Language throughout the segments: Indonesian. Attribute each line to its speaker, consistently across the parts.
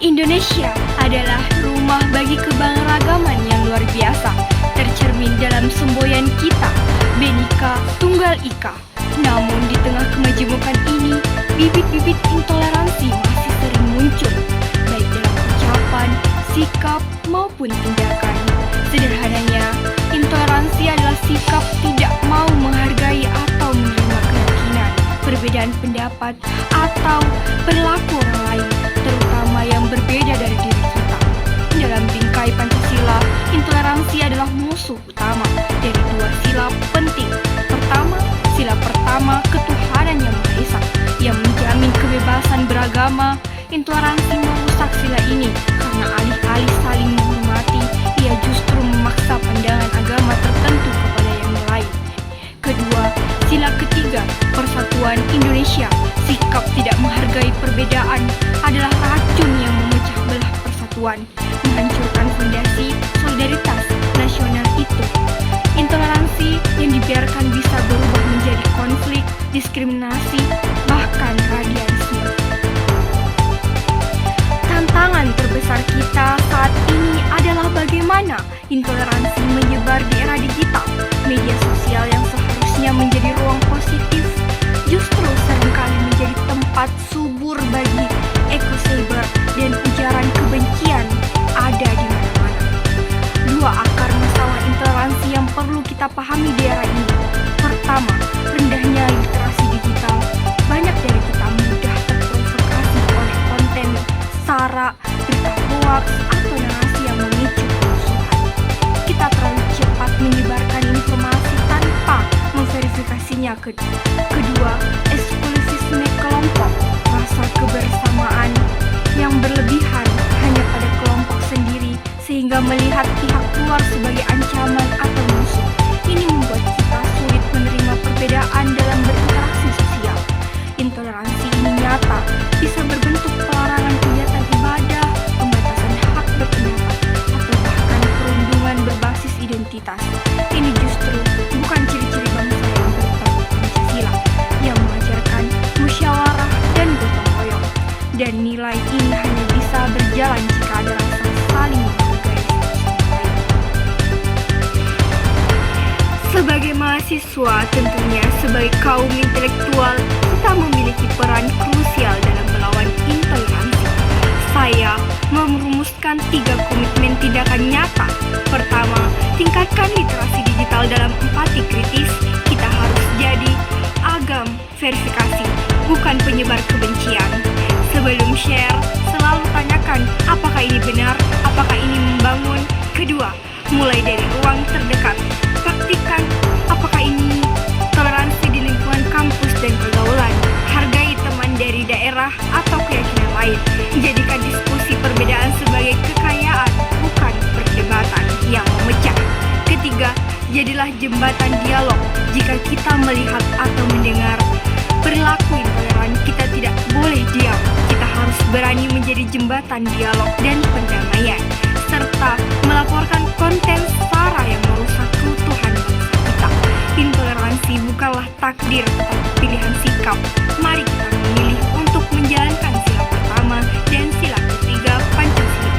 Speaker 1: Indonesia adalah rumah bagi keberagaman yang luar biasa, tercermin dalam semboyan kita, Bhinneka Tunggal Ika. Namun di tengah kemajemukan ini, bibit-bibit intoleransi masih sering muncul, baik dalam ucapan, sikap, maupun tindakan. Sederhananya, intoleransi adalah sikap tidak mau menghargai atau menerima keyakinan, perbedaan pendapat, atau perilaku orang lain, terutama yang berbeda dari diri kita. Dalam bingkai Pancasila, intoleransi adalah musuh utama dari dua sila penting. Pertama, sila pertama ketuhanan yang Maha Esa, yang menjamin kebebasan beragama. Intoleransi merusak sila ini karena alih-alih saling menghormati, ia justru memaksa pandangan agama tertentu kepada yang lain. Kedua, sila ketiga, persatuan Indonesia. Sikap tidak menghargai perbedaan adalah racun yang memecah belah persatuan, menghancurkan fondasi solidaritas nasional itu. Intoleransi yang dibiarkan bisa berubah menjadi konflik, diskriminasi, bahkan radialisme. Tantangan terbesar kita saat ini adalah bagaimana intoleransi menyebar di era digital. Media sosial yang seharusnya menjadi ruang positif justru seringkali menjadi tempat subur bagi echo cyber dan ujaran kebencian ada di mana-mana. Dua akar masalah intoleransi yang perlu kita pahami di era ini. Pertama, rendahnya literasi digital. Banyak dari kita mudah terprovokasi oleh konten sara, berita hoax, atau narasi yang memicu kerusuhan. Kita terlalu cepat menyebarkan informasi tanpa memverifikasinya. Kedua, eksklusisme kelompok, rasa kebersamaan yang berlebihan hanya pada kelompok sendiri sehingga melihat pihak luar sebagai ancaman atau musuh. Ini membuat kita sulit menerima perbedaan dalam berinteraksi sosial. Intoleransi ini nyata, bisa berbentuk pelarangan kegiatan ibadah, pembatasan hak berpendapat, atau bahkan perundungan berbasis identitas. Ini justru bukan ciri-ciri bangsa yang berpancasila, yang mengajarkan musyawarah dan gotong royong. Dan nilai ini hanya bisa berjalan jika ada rasa saling menghargai satu sama lain. Sebagai mahasiswa, tentunya sebagai kaum intelektual, kita memiliki peran krusial dalam melawan intoleransi. Saya merumuskan 3 komitmen tindakan nyata. Pertama, tingkatkan literasi digital dalam empati kritis. Kita harus jadi agam verifikasi, bukan penyebar kebencian. Sebelum share, selalu tanyakan apakah ini benar, apakah ini membangun. Kedua, mulai dari ruang terdekat. Praktikan apakah ini toleransi di lingkungan kampus dan pergaulan. Hargai teman dari daerah atau keyakinan lain. Jadikan diskusi perbedaan sebagai kekayaan, bukan perdebatan yang memecah. Ketiga, jadilah jembatan dialog. Jika kita melihat atau mendengar perilaku intoleran, kita tidak boleh diam. Kita harus berani menjadi jembatan dialog dan perdamaian, serta melaporkan konten sara yang merusak keutuhan bangsa kita. Intoleransi bukanlah takdir, tetapi pilihan sikap. Mari kita memilih untuk menjalankan sila pertama dan sila ketiga Pancasila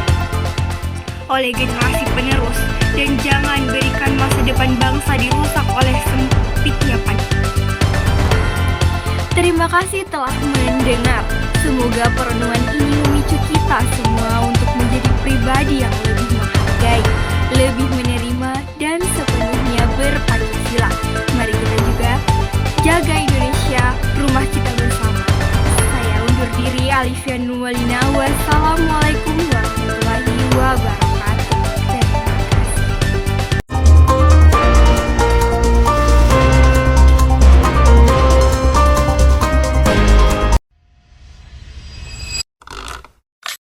Speaker 1: oleh generasi penerus, dan jangan berikan masa depan bangsa dirusak oleh sempitnya Pancasila. Terima kasih telah mendengar. Semoga perenungan ini memicu kita semua